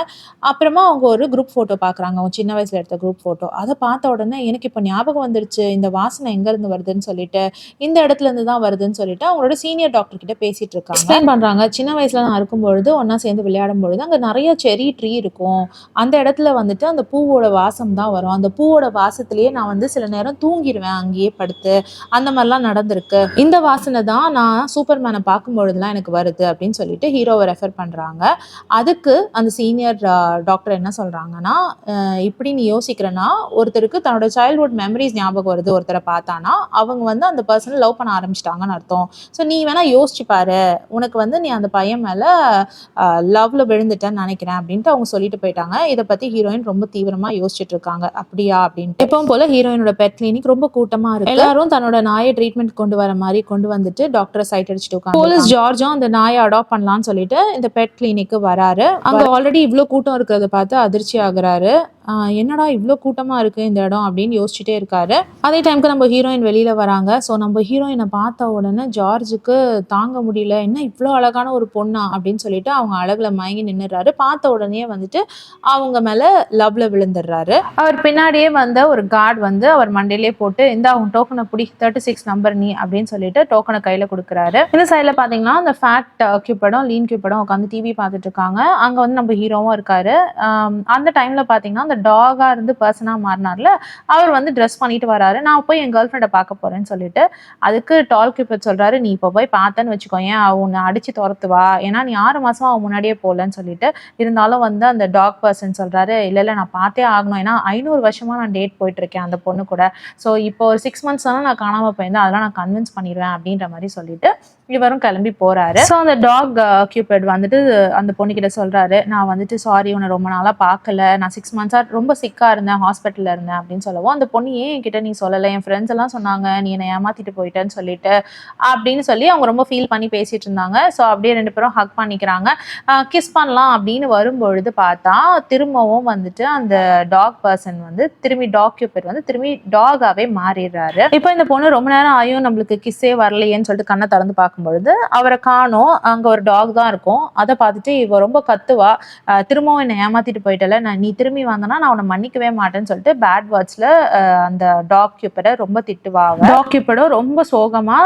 அப்புறமா அவங்க ஒரு குரூப் போட்டோ பாக்குறாங்க, அவங்க சின்ன வயசுல எடுத்த குரூப் போட்டோ. அதை பார்த்த உடனே எனக்கு இப்போ ஞாபகம் வந்துருச்சு, இந்த வாசனை எங்க இருந்து வருதுன்னு சொல்லிட்டு, இந்த இடத்துல இருந்து தான் வருதுன்னு சொல்லிட்டு அவங்களோட சீனியர் டாக்டர் கிட்ட பேசிட்டு இருக்காங்க. எக்ஸ்பிளைன் பண்றாங்க, சின்ன வயசுல நான் இருக்கும்பொழுது ஒன்னா சேர்ந்து விளையாடும் பொழுது அங்க நிறைய செரி ட்ரீ இருக்கும், அந்த இடத்துல வந்துட்டு அந்த பூவோட வாசம் தான் வரும், அந்த பூவோட வாசத்திலேயே நான் வந்து சில நேரம் தூங்கிடுவேன் அங்கேயே படுத்து, அந்த மாதிரிலாம் நடந்திருக்கு, இந்த வாசனை தான் நான் சூப்பர்மேனை பார்க்கும்பொழுதுலாம் எனக்கு வருது அப்படின்னு சொல்லிட்டு ஹீரோவை ரெஃபர் பண்றாங்க. அதுக்கு அந்த சீனியர் டாக்டர் என்ன சொல்றாங்கன்னா, இப்படி நீ யோசிக்கிறனா ஒருத்தருக்கு தன்னோட சைல்ட்ஹுட் மெமரிஸ் ஞாபகம் வருது ஒருத்தரை பார்த்தானா அவங்க வந்து அந்த பர்சனை லவ் பண்ண ஆரம்பிச்சிட்டாங்கன்னு அர்த்தம், ஸோ நீ வேணா யோசிச்சு பாரு, உனக்கு வந்து நீ அந்த பையன் மேல லவ்ல விழுந்துட்டேன்னு நினைக்கிறேன் அப்படின்ட்டு அவங்க சொல்லிட்டு போயிட்டாங்க. இதை பத்தி ஹீரோயின் ரொம்ப தீவிரமா யோசிச்சுட்டு இருக்காங்க. அப்படியா அப்படின்ட்டு எப்பவும் போல ஹீரோயினோட பெட் கிளினிக் ரொம்ப கூட்டமா இருக்கு. எல்லாரும் தன்னோட நாயை ட்ரீட்மெண்ட் கொண்டு வர மாதிரி கொண்டு வந்துட்டு டாக்டரை சைட் அடிச்சுட்டு உட்காந்து போலீஸ் ஜார்ஜும் அந்த நாயை அடாப்ட் பண்ணலாம்னு சொல்லிட்டு இந்த பெட் கிளினிக்கு வராரு. அங்க ஆல்ரெடி இவ்வளோ கூட்டம் இருக்கிறத பார்த்து அதிர்ச்சி ஆகுறாரு. என்னடா இவ்வளோ கூட்டமா இருக்கு இந்த இடம் அப்படின்னு யோசிச்சுட்டே இருக்காரு. அதே டைமுக்கு நம்ம ஹீரோயின் வெளியில வராங்க. ஸோ நம்ம ஹீரோயினை பார்த்த உடனே ஜார்ஜுக்கு தாங்க முடியல, என்ன இவ்வளோ அழகான ஒரு பொண்ணா அப்படின்னு சொல்லிட்டு அவங்க அழகுல மயங்கி நின்னுறாரு. பார்த்த உடனே வந்துட்டு அவங்க மேல லவ்ல விழுந்துடுறாரு. அவர் பின்னாடியே வந்த ஒரு கார்டு வந்து அவர் மண்டையிலே போட்டு இந்த அவங்க டோக்கனை பிடி 36 நம்பர் நீ அப்படின்னு சொல்லிட்டு டோக்கனை கையில கொடுக்குறாரு. இந்த சைட்ல பாத்தீங்கன்னா அந்த ஃபேட் கியூப்படும் லீன் கியூப்படும் உட்காந்து டிவி பார்த்துட்டு இருக்காங்க. அங்க வந்து நம்ம ஹீரோவும் இருக்காரு. அந்த டைம்ல பாத்தீங்கன்னா அந்த டாகா இருந்து பர்சனா மாறினார்ல, அவர் வந்து ட்ரெஸ் பண்ணிட்டு வராரு. நான் போய் என் கேர்ள் ஃப்ரெண்டை பார்க்க போறேன்னு சொல்லிட்டு, அதுக்கு டால் கியூப்பட் சொல்றாரு, நீ இப்போ போய் பார்த்தேன்னு வச்சுக்கோங்க உன்னை அடிச்சு துரத்துவா, ஏன்னா நீ 6 மாசமா அவன் முன்னாடியே போகலன்னு சொல்லிட்டு. இருந்தாலும் வந்து அந்த டாக் பர்சன் சொல்றாரு, இல்ல நான் பார்த்தே ஆகணும், ஏன்னா 500 வருஷமா நான் டேட் போயிட்டு இருக்கேன் அந்த பொண்ணு கூட, ஸோ இப்போ ஒரு 6 months தானே நான் காணாம போயிருந்தேன், அதெல்லாம் நான் கன்வின்ஸ் பண்ணிடுவேன் அப்படின்ற மாதிரி சொல்லிட்டு இவரும் கிளம்பி போறாரு. ஸோ அந்த டாக் கியூப்பட் வந்துட்டு அந்த பொண்ணுகிட்ட சொல்றாரு, நான் வந்துட்டு சாரி உன்னை ரொம்ப நாளா பார்க்கல, நான் 6 months ரொம்ப சிக்கா இருந்தேன், ஹாஸ்பிட்டல்ல இருந்தேன் அப்படின்னு சொல்லவும் அந்த பொண்ணு ஏன் என்கிட்ட நீ சொல்லலை, என் ஃப்ரெண்ட்ஸ் எல்லாம் சொன்னாங்க நீ என்னை ஏமாத்திட்டு போயிட்டேன்னு சொல்லிட்டு அப்படின்னு சொல்லி அவங்க ரொம்ப ஃபீல் பண்ணி பேசிட்டு இருந்தாங்க. ஸோ அப்படியே 2 பேரும் ஹக் பண்ணிக்கிறாங்க, கிஸ் பண்ணலாம் அப்படின்னு வரும்பொழுது பார்த்தா திரும்பவும் வந்துட்டு அந்த டாக் பர்சன் வந்து திரும்பி டாக் டாக் கியூபிட் வந்து திரும்பி டாகாவே மாறிடுறாரு. இப்போ இந்த பொண்ணு ரொம்ப நேரம் ஆயும் நம்மளுக்கு கிஸ்ஸே வரலையேன்னு சொல்லிட்டு கண்ணை திறந்து பார்க்கும்பொழுது அவரை காணோம். அங்க ஒரு டாக் தான் இருக்கும். அதை பார்த்துட்டு இவ ரொம்ப கத்துவா, திரும்பவும் என்னை ஏமாத்திட்டு போயிட்டல, நீ திரும்பி வந்தனா நான் உன்னை மன்னிக்கவே மாட்டேன்னு சொல்லிட்டு பேட் வேர்ட்ஸ்ல அந்த டாக் கியூபிட ரொம்ப திட்டுவா. டாக் கியூபிடும் ரொம்ப சோகமா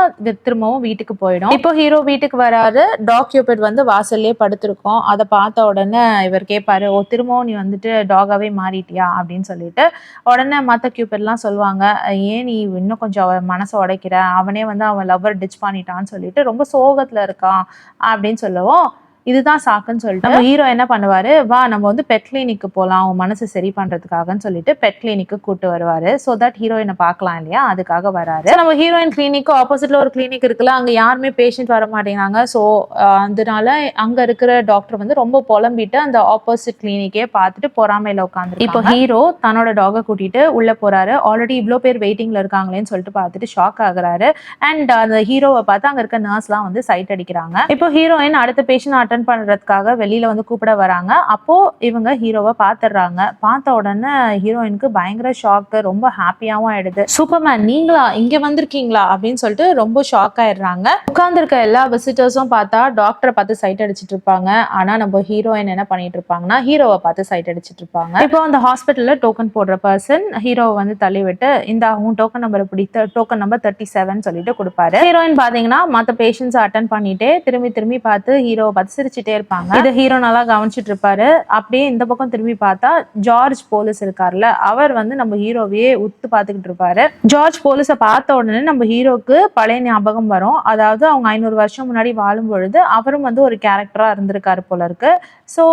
திரும்பவும் வீட்டுக்கு போயிடும். இப்போ ஹீரோ வீட்டுக்கு வராரு. டாக் கியூபிட் வந்து வாசல்லே படுத்திருக்கோம். அதை பார்த்த உடனே இவர் கேட்பாரு, ஓ திரும்பவும் நீ வந்துட்டு டாகாவே மாறிட்டியா அப்படின்னு சொல்லிட்டு. உடனே மற்ற கியூபிட்லாம் சொல்லுவாங்க, ஏன் நீ இன்னும் கொஞ்சம் அவன் மனசை உடைக்கிற, அவனே வந்து அவன் லவ்வர் டிச் பண்ணிட்டான்னு சொல்லிட்டு ரொம்ப சோகத்துல இருக்கான் அப்படின்னு சொல்லவும், இதுதான் சாக்குன்னு சொல்லிட்டு நம்ம ஹீரோ என்ன பண்ணுவாரு, வா நம்ம வந்து பெட் கிளினிக்கு போகலாம் உன் மனசு சரி பண்றதுக்காகன்னு சொல்லிட்டு பெட் கிளினிக்கு கூட்டு வருவாரு. ஸோ தட் ஹீரோயினை பார்க்கலாம் இல்லையா, அதுக்காக வராரு. நம்ம ஹீரோயின் கிளினிக்கு ஆப்போசிட்ல ஒரு கிளினிக் இருக்குல்ல, அங்க யாருமே பேஷண்ட் வர மாட்டேங்கிறாங்க. ஸோ அதனால அங்க இருக்கிற டாக்டர் வந்து ரொம்ப புலம்பிட்டு அந்த ஆப்போசிட் கிளினிக்கே பார்த்துட்டு பொறாமையில உட்காந்து. இப்போ ஹீரோ தன்னோட டாகை கூட்டிட்டு உள்ள போறாரு. ஆல்ரெடி இவ்வளோ பேர் வெயிட்டிங்ல இருக்காங்களேன்னு சொல்லிட்டு பார்த்துட்டு ஷாக் ஆகுறாரு. அண்ட் அந்த ஹீரோவை பார்த்து அங்க இருக்க நர்ஸ்லாம் வந்து சைட் அடிக்கிறாங்க. இப்போ ஹீரோயின் அடுத்த பேஷண்ட் அட்டன் பண்றதுக்காக வெளியில வந்து கூப்பிட வராங்க. அப்போ இவங்க ஹீரோவை பாத்துடுறாங்க. பார்த்த உடனே ஹீரோயினுக்கு பயங்கர ஷாக்கு, ரொம்ப ஹாப்பியாவும் ஆயிடுது. சூப்பர்மேன் நீங்களா இங்க வந்திருக்கீங்களா அப்படின்னு சொல்லிட்டு ரொம்ப ஷாக் ஆயிடுறாங்க. உட்கார்ந்துருக்க எல்லா விசிட்டர்ஸும் பார்த்தா டாக்டரை பார்த்து சைட் அடிச்சிட்டு இருப்பாங்க. ஆனா நம்ம ஹீரோயின் என்ன பண்ணிட்டு இருப்பாங்கன்னா ஹீரோவை பார்த்து சைட் அடிச்சிட்டு இருப்பாங்க. இப்போ அந்த ஹாஸ்பிட்டல்ல டோக்கன் போடுற பர்சன் ஹீரோவை வந்து தள்ளி விட்டு, இந்த உன் டோக்கன் நம்பர் பிடித்த டோக்கன் நம்பர் 37 சொல்லிட்டு கொடுப்பாரு. ஹீரோயின் பாத்தீங்கன்னா மற்ற பேஷண்ட்ஸ் அட்டன் பண்ணிட்டே திரும்பி பார்த்து ஹீரோவை பார்த்து சிரிச்சுட்டே இருப்பாங்க. இதை ஹீரோ நல்லா கவனிச்சுட்டு இருப்பாரு. அப்படியே இந்த பக்கம் திரும்பி பார்த்தா ஜார்ஜ் போலீஸ் இருக்காருல்ல, அவர் வந்து நம்ம ஹீரோவையே உத்து பார்த்துக்கிட்டு இருப்பாரு. ஜார்ஜ் போலீஸை பார்த்த உடனே நம்ம ஹீரோக்கு பழைய ஞாபகம் வரும். அதாவது அவங்க 500 வருஷம் முன்னாடி வாழும் பொழுது அவரும் வந்து ஒரு கேரக்டரா இருந்திருக்காரு போல இருக்கு. ஸோ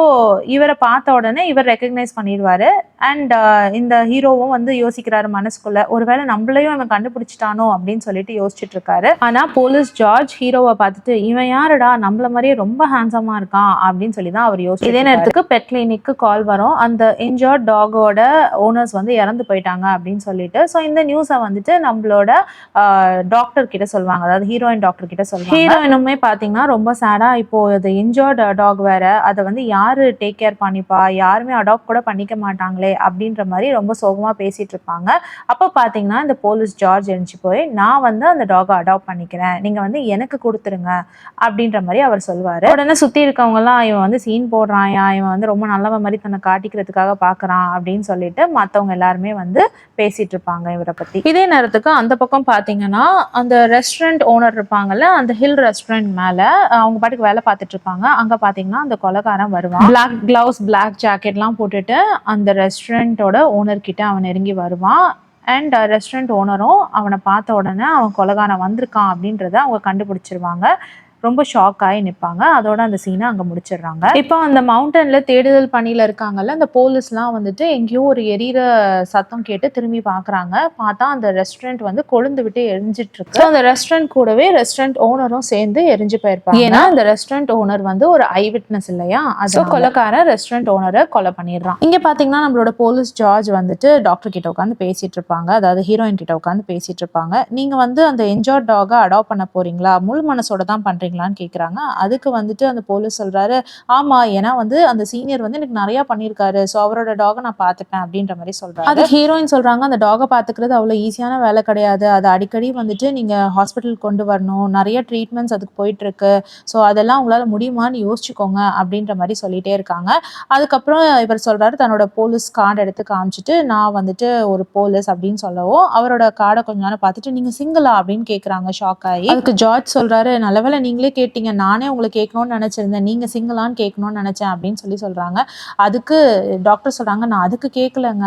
இவரை பார்த்த உடனே இவர் ரெக்கக்னைஸ் பண்ணிடுவாரு. அண்ட் இந்த ஹீரோவும் வந்து யோசிக்கிறாரு மனசுக்குள்ள, ஒருவேளை நம்மளையும் அவன் கண்டுபிடிச்சிட்டானோ அப்படின்னு சொல்லிட்டு யோசிச்சுட்டு இருக்காரு. ஆனா போலீஸ் ஜார்ஜ் ஹீரோவை பார்த்துட்டு, இவன் யாருடா நம்மள மாதிரியே ரொம்ப ஹேண்ட்ஸமா இருக்கான் அப்படின்னு சொல்லி தான் அவர் யோசிச்சு. இதே நேரத்துக்கு பெட் கிளினிக்கு கால் வரும். அந்த இன்ஜர்ட் டாகோட ஓனர்ஸ் வந்து இறந்து போயிட்டாங்க அப்படின்னு சொல்லிட்டு. ஸோ இந்த நியூஸை வந்துட்டு நம்மளோட டாக்டர் கிட்ட சொல்லுவாங்க, அதாவது ஹீரோயின் டாக்டர் கிட்ட சொல்லுவாங்க. ஹீரோயினுமே பாத்தீங்கன்னா ரொம்ப சேடா, இப்போ இது இன்ஜர்ட் டாக் வேற, அதை வந்து யாரு டேக் கேர் பண்ணிப்பா, யாருமே அடாப்ட் கூட பண்ணிக்க மாட்டாங்களே அப்படின்ற மாதிரி ரொம்ப சோகமா பேசிட்டு இருப்பாங்க. அப்போ பாத்தீங்கன்னா இந்த போலீஸ் ஜார்ஜ் எழுந்து போய், நான் வந்து அந்த டாகை அடாப்ட் பண்ணிக்கிறேன், நீங்க வந்து எனக்கு கொடுத்துருங்க அப்படின்ற மாதிரி அவர் சொல்லுவாரு. உடனே சுத்தி இருக்கவங்க எல்லாம், இவன் வந்து சீன் போடுறாயா, இவன் வந்து ரொம்ப நல்லவன் மாதிரி தன்னை காட்டிக்கிறதுக்காக பாக்குறான் அப்படின்னு சொல்லிட்டு மத்தவங்க எல்லாருமே வந்து பேசிட்டு இருப்பாங்க இவரை பத்தி. இதே நேரத்துக்கு அந்த பக்கம் பாத்தீங்கன்னா அந்த ரெஸ்டாரண்ட் ஓனர் இருப்பாங்கல்ல, அந்த ஹில் ரெஸ்டாரண்ட் மேல அவங்க பாட்டுக்கு வேலை பார்த்துட்டு இருப்பாங்க. அங்க பாத்தீங்கன்னா அந்த கொலைகாரன் வருவான். பிளாக் கிளவுஸ் பிளாக் ஜாக்கெட்லாம் போட்டுட்டு அந்த ரெஸ்டாரண்டோட ஓனர் கிட்ட அவன் நெருங்கி வருவான். அண்ட் ரெஸ்டாரண்ட் ஓனரும் அவனை பார்த்த உடனே அவன் கொலைகாரன் வந்திருக்கான் அப்படின்றத அவங்க கண்டுபிடிச்சிருவாங்க. ரொம்ப ஷாக் ஆகி நிற்பாங்க. அதோட அந்த சீனை அங்கே முடிச்சிடுறாங்க. இப்போ அந்த மவுண்டன்ல தேடுதல் பணியில இருக்காங்கல்ல, அந்த போலீஸ்லாம் வந்துட்டு எங்கேயோ ஒரு எரியிற சத்தம் கேட்டு திரும்பி பார்க்குறாங்க. பார்த்தா அந்த ரெஸ்டாரண்ட் வந்து கொழுந்து விட்டு எரிஞ்சிட்டு இருக்கு. அந்த ரெஸ்டாரண்ட் கூடவே ரெஸ்டாரண்ட் ஓனரும் சேர்ந்து எரிஞ்சு போயிருப்பாங்க. ஏன்னா அந்த ரெஸ்டாரண்ட் ஓனர் வந்து ஒரு ஐ விட்னஸ் இல்லையா, அது கொலைக்காரன் ரெஸ்டாரண்ட் ஓனரை கொலை பண்ணிடுறான். இங்க பாத்தீங்கன்னா நம்மளோட போலீஸ் ஜார்ஜ் வந்துட்டு டாக்டர் கிட்ட உட்காந்து பேசிட்டு இருப்பாங்க, அதாவது ஹீரோயின் கிட்ட உட்காந்து பேசிட்டு இருப்பாங்க. நீங்க வந்து அந்த என்ஜாய் டாகை அடாப்ட் பண்ண போறீங்களா, முழு மனசோட தான் பண்றீங்களான்னு கேக்குறாங்க. அதுக்கு வந்துட்டு அந்த போலீஸ் சொல்றாரு, ஆமா ஏன்னா வந்து அந்த சீனியர் வந்து எனக்கு நிறைய பண்ணிருக்காரு, சோ அவரோட டாகை நான் பாத்துப்பேன் அப்படின்ற மாதிரி சொல்றாரு. அது ஹீரோயின் சொல்றாங்க, அந்த டாகை பாத்துக்கிறது அவ்வளவு ஈஸியான வேலை கிடையாது, அது அடிக்கடி வந்துட்டு நீங்க ஹாஸ்பிட்டல் கொண்டு வரணும், நிறைய ட்ரீட்மெண்ட்ஸ் அதுக்கு போயிட்டு இருக்கு, ஸோ அதெல்லாம் உங்களால முடியுமான்னு யோசிச்சுக்கோங்க அப்படின்ற மாதிரி சொல்லிட்டே இருக்காங்க. அதுக்கப்புறம் இவர் சொல்றாரு, தன்னோட போலீஸ் கார்டு எடுத்து காமிச்சிட்டு, நான் வந்துட்டு ஒரு போலீஸ் அப்படின்னு சொல்லவும் அவரோட கார்டை கொஞ்ச நேரம் பார்த்துட்டு, நீங்க சிங்கிளா அப்படின்னு கேட்குறாங்க ஷாக் ஆகி. அதுக்கு ஜார்ஜ் சொல்றாரு, நல்லவேளை நீங்களே கேட்டீங்க, நானே உங்களை கேட்கணும்னு நினைச்சிருந்தேன், நீங்க சிங்கிளான்னு கேட்கணும்னு நினைச்சேன் அப்படின்னு சொல்றாங்க. அதுக்கு டாக்டர் சொல்றாங்க, நான் அதுக்கு கேட்கலங்க,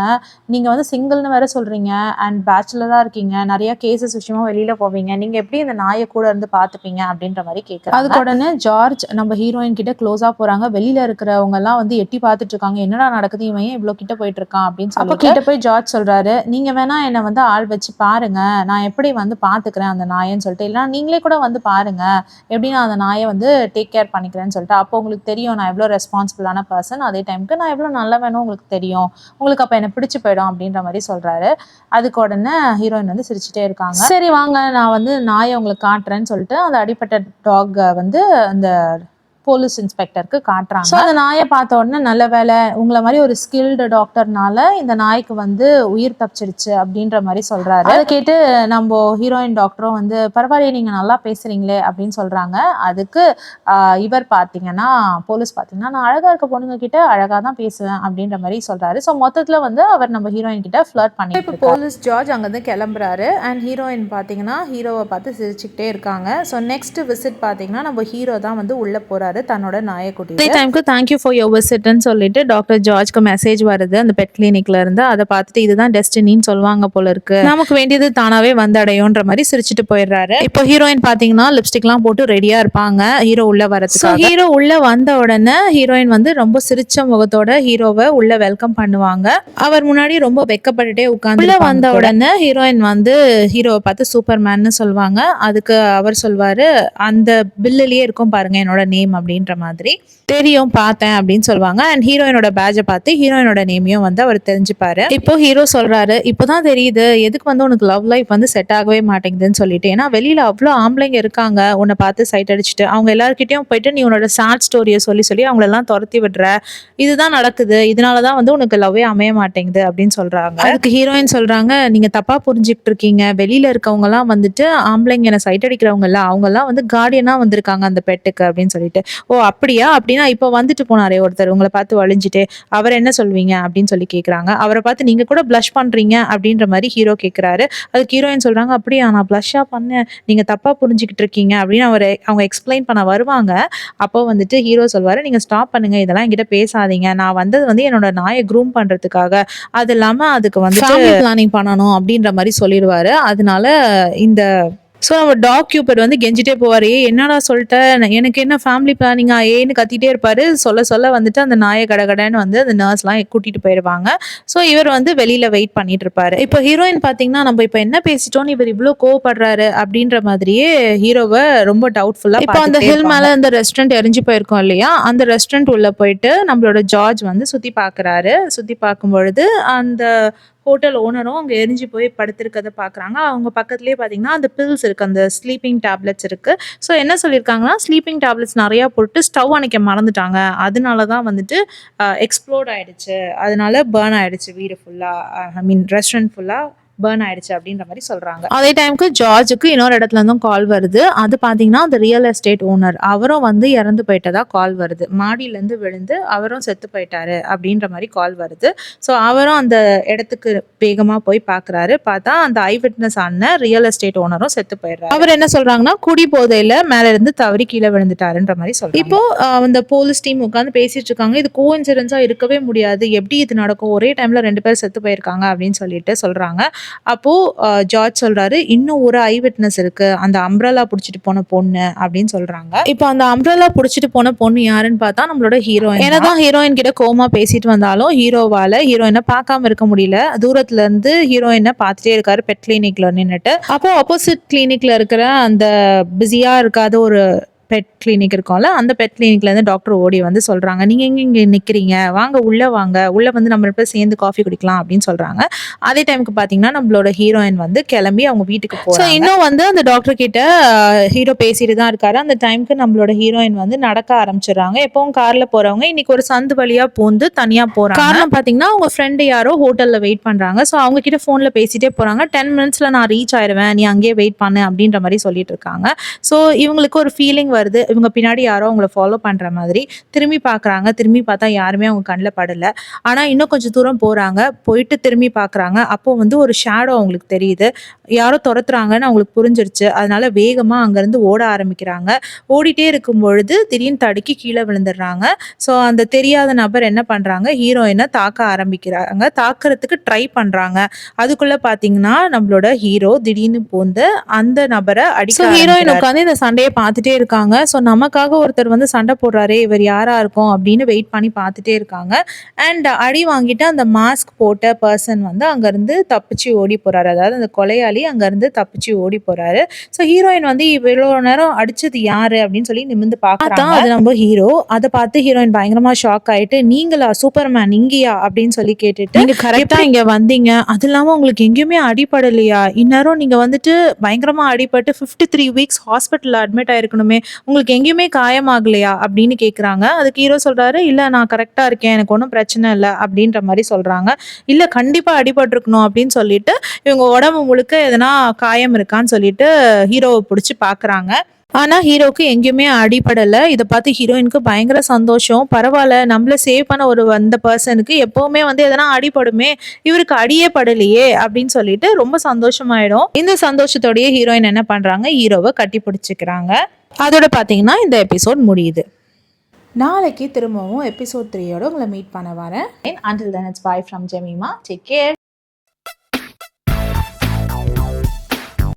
நீங்க வந்து சிங்கிள்னு வேற சொல்றீங்க அண்ட் பேச்சுலரா இருக்கீங்க, நிறைய கேசஸ் விஷயமா வெளியில போவீங்க, நீங்க எப்படி இந்த நாயை கூட இருந்து பாத்துப்பீங்க அப்படின்ற மாதிரி கேட்கறாங்க. அதுக்கு உடனே ஜார்ஜ் நம்ம ஹீரோயின் கிட்ட க்ளோஸா போறாங்க. வெளியில இருக்கிறவங்க எல்லாம் வந்து எட்டி பார்த்துட்டு இருக்காங்க, என்னடா நடக்குது, இவன் ஏன் இவ்வளவு கிட்ட போயிட்டு இருக்கான் அப்படின்னு சொல்லி கிட்ட போய் ஜார்ஜ் சொல்றாரு, நீங்க வேணா என்ன வந்து ஆள் வச்சு பாருங்க, நான் எப்படி வந்து பாத்துக்கிறேன் அந்த நாயன்னு சொல்லிட்டு, இல்லைன்னா நீங்களே கூட வந்து பாருங்க எப்படி நான் அந்த நாயை வந்து டேக் கேர் பண்ணிக்கிறேன்னு சொல்லிட்டு, அப்போ உங்களுக்கு தெரியும் நான் எவ்வளோ ரெஸ்பான்சிபிளான பர்சன், அதே டைமுக்கு நான் எவ்வளோ நல்ல வேணும் உங்களுக்கு தெரியும், உங்களுக்கு அப்போ என்ன பிடிச்சு போயிடும் அப்படின்ற மாதிரி சொல்றாரு. அதுக்கு உடனே ஹீரோயின் வந்து சிரிச்சுட்டே இருக்காங்க. சரி வாங்க நான் வந்து நாயை உங்களுக்கு காட்டுறேன்னு சொல்லிட்டு அந்த அடிப்பட்ட டாக் வந்து அந்த போலீஸ் இன்ஸ்பெக்டருக்கு காட்டுறாங்க. ஸோ அந்த நாயை பார்த்த உடனே நல்ல வேலை, உங்களை மாதிரி ஒரு ஸ்கில்டு டாக்டர்னால இந்த நாய்க்கு வந்து உயிர் தப்பிச்சிருச்சு அப்படின்ற மாதிரி சொல்றாரு. அதை கேட்டு நம்ம ஹீரோயின் டாக்டரும் வந்து பரவாயில்லையே, நீங்க நல்லா பேசுறீங்களே அப்படின்னு சொல்றாங்க. அதுக்கு இவர் பார்த்தீங்கன்னா போலீஸ் பார்த்தீங்கன்னா, நான் அழகா இருக்க பொண்ணுங்க கிட்ட அழகா தான் பேசுவேன் அப்படின்ற மாதிரி சொல்றாரு. ஸோ மொத்தத்தில் வந்து அவர் நம்ம ஹீரோயின் கிட்ட ஃப்ளர்ட் பண்ணி, இப்போ போலீஸ் ஜார்ஜ் அங்கேருந்து கிளம்புறாரு. அண்ட் ஹீரோயின் பார்த்தீங்கன்னா ஹீரோவை பார்த்து சிரிச்சுக்கிட்டே இருக்காங்க. ஸோ நெக்ஸ்ட் விசிட் பார்த்தீங்கன்னா நம்ம ஹீரோ தான் வந்து உள்ள போறாரு தன்னோட நாயக்குட்டி. இதே டைமுக்கு தேங்க்யூ ஃபார் யுவர் விசிட்னு சொல்லிட்டு டாக்டர் ஜார்ஜ்க்கு மெசேஜ் வருது அந்த பெட் கிளினிக்ல இருந்து. அதை பார்த்துட்டு இதுதான் டெஸ்டினின்னு சொல்லுவாங்க போல இருக்கு, நமக்கு வேண்டியது தானாவே வந்தடையும்ன்ற மாதிரி சிரிச்சுட்டு போயிடுறாரு. இப்போ ஹீரோயின் பாத்தீங்கன்னா லிப்ஸ்டிக்லாம் போட்டு ரெடியா இருப்பாங்க ஹீரோ உள்ள வரதுக்கு. ஹீரோ உள்ள வந்த உடனே ஹீரோயின் வந்து ரொம்ப சிரிச்ச முகத்தோட ஹீரோவை உள்ள வெல்கம் பண்ணுவாங்க. அவர் முன்னாடி ரொம்ப வெக்கப்பட்டுட்டே உட்கார்ந்து உள்ள வந்த உடனே ஹீரோயின் வந்து ஹீரோவை பார்த்து சூப்பர்மேன்னு சொல்லுவாங்க. அதுக்கு அவர் சொல்வாரு, அந்த பில்லுலயே இருக்கும் பாருங்க என்னோட நேம் அப்படின்ற மாதிரி. தெரியும், பார்த்தேன் அப்படின்னு சொல்லுவாங்க. அண்ட் ஹீரோயினோட பேட்சை பார்த்து ஹீரோயினோட நேமையும் வந்து அவர் தெரிஞ்சுப்பாரு. இப்போ ஹீரோ சொல்றாரு, இப்போதான் தெரியுது எதுக்கு வந்து உனக்கு லவ் லைஃப் வந்து செட் ஆகவே மாட்டேங்குதுன்னு சொல்லிட்டு. ஏன்னா வெளியில அவ்வளோ ஆம்பளைங்க இருக்காங்க உன்னை பார்த்து சைட் அடிச்சுட்டு, அவங்க எல்லாருக்கிட்டையும் போயிட்டு நீ உன்னோட சாட் ஸ்டோரியை சொல்லி சொல்லி அவங்களெல்லாம் துரத்தி விடுற, இதுதான் நடக்குது, இதனாலதான் வந்து உனக்கு லவ்வே அமைய மாட்டேங்குது அப்படின்னு சொல்றாங்க. அதுக்கு ஹீரோயின் சொல்றாங்க, நீங்க தப்பா புரிஞ்சுக்கிட்டு இருக்கீங்க, வெளியில இருக்கவங்க எல்லாம் வந்துட்டு ஆம்பளைங்க என்ன சைட் அடிக்கிறவங்க எல்லாம் அவங்க எல்லாம் வந்து கார்டியனா வந்திருக்காங்க அந்த பெட்டுக்கு அப்படின்னு சொல்லிட்டு. ஓ அப்படியா, அப்படின்னா இப்போ வந்துட்டு போனாரே ஒருத்தர் உங்களை பார்த்து வழிஞ்சிட்டு, அவர் என்ன சொல்வீங்க அப்படின்னு சொல்லி கேட்குறாங்க. அவரை பார்த்து நீங்க கூட ப்ளஷ் பண்றீங்க அப்படின்ற மாதிரி ஹீரோ கேட்குறாரு. அதுக்கு ஹீரோயின் சொல்றாங்க, அப்படியா நான் ப்ளஷ்ஷா பண்ணேன், நீங்க தப்பா புரிஞ்சுக்கிட்டு இருக்கீங்க அப்படின்னு அவங்க எக்ஸ்பிளைன் பண்ண வருவாங்க. அப்போ வந்துட்டு ஹீரோ சொல்வாரு, நீங்க ஸ்டாப் பண்ணுங்க, இதெல்லாம் என்கிட்ட பேசாதீங்க, நான் வந்தது வந்து என்னோட நாயை க்ரூம் பண்றதுக்காக, அது இல்லாம அதுக்கு வந்து பிளானிங் பண்ணணும் அப்படின்ற மாதிரி சொல்லிடுவாரு. அதனால இந்த ஸோ நம்ம டாக் கியூபர் வந்து கெஞ்சிட்டே போவார், என்னடா சொல்லிட்டேன், எனக்கு என்ன ஃபேமிலி பிளானிங்கா ஏன்னு கத்திட்டே இருப்பாரு. சொல்ல வந்துட்டு அந்த நாயை கடகடன்னு வந்து அந்த நர்ஸ்லாம் கூட்டிட்டு போயிடுவாங்க. ஸோ இவர் வந்து வெளியில வெயிட் பண்ணிட்டு இருப்பாரு. இப்போ ஹீரோயின் பார்த்தீங்கன்னா நம்ம இப்போ என்ன பேசிட்டோம்னு இவர் இவ்வளோ கோவப்படுறாரு அப்படின்ற மாதிரியே ஹீரோவை ரொம்ப டவுட்ஃபுல்லா. இப்போ அந்த ஹில் மேல அந்த ரெஸ்டாரண்ட் எரிஞ்சு போயிருக்கோம் இல்லையா, அந்த ரெஸ்டாரண்ட் உள்ள போயிட்டு நம்மளோட ஜார்ஜ் வந்து சுத்தி பார்க்குறாரு. சுத்தி பார்க்கும் பொழுது அந்த ஹோட்டல் ஓனரும் அங்கே எரிஞ்சு போய் படுத்திருக்கதை பார்க்குறாங்க. அவங்க பக்கத்துலேயே பார்த்தீங்கன்னா அந்த பில்ஸ் இருக்குது, அந்த ஸ்லீப்பிங் டேப்லெட்ஸ் இருக்குது. ஸோ என்ன சொல்லியிருக்காங்கன்னா, ஸ்லீப்பிங் டேப்லெட்ஸ் நிறையா போட்டு ஸ்டவ் அணைக்க மறந்துட்டாங்க, அதனால தான் வந்துட்டு எக்ஸ்ப்ளோர்ட் ஆகிடுச்சு, அதனால பர்ன் ஆகிடுச்சு வீடு ஃபுல்லாக, ஐ மீன் ரெஸ்டாரண்ட் ஃபுல்லாக பர்ன் ஆயிடுச்சு அப்படின்ற மாதிரி சொல்றாங்க. அதே டைமுக்கு ஜார்ஜுக்கு இன்னொரு இடத்துல இருந்தும் கால் வருது. அது பாத்தீங்கன்னா அந்த ரியல் எஸ்டேட் ஓனர் அவரும் வந்து இறந்து போயிட்டதா கால் வருது. மாடியில இருந்து விழுந்து அவரும் செத்து போயிட்டாரு அப்படின்ற மாதிரி கால் வருது. ஸோ அவரும் அந்த இடத்துக்கு வேகமா போய் பாக்குறாரு. பார்த்தா அந்த ஐ விட்னஸ் ஆன ரியல் எஸ்டேட் ஓனரும் செத்து போயிடுறாரு. அவர் என்ன சொல்றாங்கன்னா, குடி போதையில மேல இருந்து தவறி கீழே விழுந்துட்டாருன்ற மாதிரி சொல்றாங்க. இப்போ அந்த போலீஸ் டீம் உட்காந்து பேசிட்டு இருக்காங்க. இது கோஇன்சிடென்ஸா இருக்கவே முடியாது, எப்படி இது நடக்கும், ஒரே டைம்ல 2 பேர் செத்து போயிருக்காங்க அப்படின்னு சொல்லிட்டு சொல்றாங்க. அப்போ ஜார்ஜ் சொல்றாரு, இன்னும் ஒரு ஐ விட்னஸ் இருக்கு, அந்த அம்ப்ரெல்லா புடிச்சிட்டு போன பொண்ணு அப்படின்னு சொல்றாங்க. இப்போ அந்த அம்ப்ரெல்லா புடிச்சிட்டு போன பொண்ணு யாருன்னு பார்த்தா நம்மளோட ஹீரோயின். என்னதான் ஹீரோயின் கிட்ட கோமா பேசிட்டு வந்தாலும் ஹீரோவால ஹீரோயினை பார்க்காம இருக்க முடியல. தூரத்துல இருந்து ஹீரோயினை பார்த்துட்டே இருக்காரு பெட் கிளினிக்ல நின்னுட்டு. அப்போ ஆப்போசிட் கிளினிக்ல இருக்கிற அந்த பிஸியா இருக்காத ஒரு பெட் கிளினிக் இருக்கும்ல, அந்த பெட் கிளினிக்ல இருந்து டாக்டர் ஓடி வந்து சொல்றாங்க, நீங்க எங்க இங்க நிக்கிறீங்க, வாங்க உள்ள வாங்க, உள்ள வந்து நம்ம ரெண்டு பேரும் சேர்ந்து காஃபி குடிக்கலாம் அப்படின்னு சொல்றாங்க. அதே டைமுக்கு பாத்தீங்கன்னா நம்மளோட ஹீரோயின் வந்து கிளம்பி அவங்க வீட்டுக்கு போறாங்க. இன்னும் வந்து அந்த டாக்டர் கிட்ட ஹீரோ பேசிட்டு தான் இருக்காரு. அந்த டைமுக்கு நம்மளோட ஹீரோயின் வந்து நடக்க ஆரம்பிச்சிடறாங்க. எப்பவும் கார்ல போறவங்க இன்னைக்கு ஒரு சந்து வழியா பூந்து தனியா போறாங்க. காரணம் பாத்தீங்கன்னா அவங்க ஃப்ரெண்டு யாரோ ஹோட்டல்ல வெயிட் பண்றாங்க. ஸோ அவங்க கிட்ட போன்ல பேசிட்டே போறாங்க. 10 மினிட்ஸ்ல நான் ரீச் ஆயிடுவேன், நீ அங்கேயே வெயிட் பண்ணு அப்படின்ற மாதிரி சொல்லிட்டு இருக்காங்க. ஸோ இவங்களுக்கு ஒரு ஃபீலிங் வருது, இவங்க பின்னாடி யாரோ அவங்கள ஃபாலோ பண்ற மாதிரி. திரும்பி பாக்குறாங்க, திரும்பி பார்த்தா யாருமே அவங்க கண்ணில் படல. ஆனா இன்னும் கொஞ்சம் தூரம் போறாங்க, போயிட்டு திரும்பி பாக்குறாங்க. அப்போ வந்து ஒரு ஷேடோ அவங்களுக்கு தெரியுது, யாரோ துரத்துறாங்கன்னு அவங்களுக்கு புரிஞ்சிருச்சு. அதனால வேகமா அங்கிருந்து ஓட ஆரம்பிக்கிறாங்க. ஓடிட்டே இருக்கும் பொழுது திடீர்னு தடுக்கி கீழே விழுந்துடுறாங்க. ஸோ அந்த தெரியாத நபர் என்ன பண்றாங்க, ஹீரோயினை தாக்க ஆரம்பிக்கிறாங்க. தாக்குறதுக்கு ட்ரை பண்றாங்க. அதுக்குள்ள பாத்தீங்கன்னா நம்மளோட ஹீரோ திடீர்னு போந்து அந்த நபரை அடிக்க. ஹீரோயின் உட்காந்து இந்த சண்டையை பார்த்துட்டே இருக்காங்க. ஸோ நமக்காக ஒருத்தர் வந்து சண்டை போடுறாரு, இவர் யாரா இருக்கும் அப்படின்னு வெயிட் பண்ணி பார்த்துட்டே இருக்காங்க. அண்ட் அடி வாங்கிட்டு அந்த மாஸ்க் போட்ட பர்சன் வந்து அங்கேருந்து தப்பிச்சு ஓடி போறாரு. அதாவது அந்த கொலையாளி அங்கேருந்து தப்பிச்சு ஓடி போறாரு. ஸோ ஹீரோயின் வந்து இவ்வளோ நேரம் அடிச்சது யாரு அப்படின்னு சொல்லி நிமிர்ந்து பார்த்தா அது நம்ம ஹீரோ. அதை பார்த்து ஹீரோயின் பயங்கரமா ஷாக் ஆயிட்டு, நீங்களா சூப்பர்மேன் இங்கேயா அப்படின்னு சொல்லி கேட்டுட்டு, நீங்க கரெக்டா இங்க வந்தீங்க, அது இல்லாம உங்களுக்கு எங்கேயுமே அடிப்படலையா, இந்நேரம் நீங்க வந்துட்டு பயங்கரமா அடிபட்டு 53 வீக்ஸ் ஹாஸ்பிட்டல்ல அட்மிட் ஆயிருக்கணுமே, உங்களுக்கு எங்கேயுமே காயமாகலையா அப்படின்னு கேட்குறாங்க. அதுக்கு ஹீரோ சொல்கிறாரு, இல்லை நான் கரெக்டாக இருக்கேன், எனக்கு ஒன்றும் பிரச்சனை இல்லை அப்படின்ற மாதிரி சொல்கிறாங்க. இல்லை கண்டிப்பாக அடிபட்டிருக்கணும் அப்படின்னு சொல்லிட்டு இவங்க உடம்பு முழுக்க எதனா காயம் இருக்கான்னு சொல்லிட்டு ஹீரோவை பிடிச்சி பார்க்குறாங்க. ஆனா ஹீரோவுக்கு எங்கேயுமே அடிபடலை. இதை பார்த்து ஹீரோயினுக்கு பயங்கர சந்தோஷம். பரவாயில்ல, நம்மள சேவ் பண்ண வந்த பர்சனுக்கு எப்பவுமே எதனா அடிபடுமே, இவருக்கு அடியே படலையே அப்படின்னு சொல்லிட்டு ரொம்ப சந்தோஷமாயிடும். இந்த சந்தோஷத்தோடய ஹீரோயின் என்ன பண்றாங்க, ஹீரோவை கட்டி பிடிச்சிக்கிறாங்க. அதோட பார்த்தீங்கன்னா இந்த எபிசோட் முடியுது. நாளைக்கு திரும்பவும் எபிசோட் 3யோட உங்களை மீட் பண்ண வரேன். Until then, it's bye from Jemima. Take care.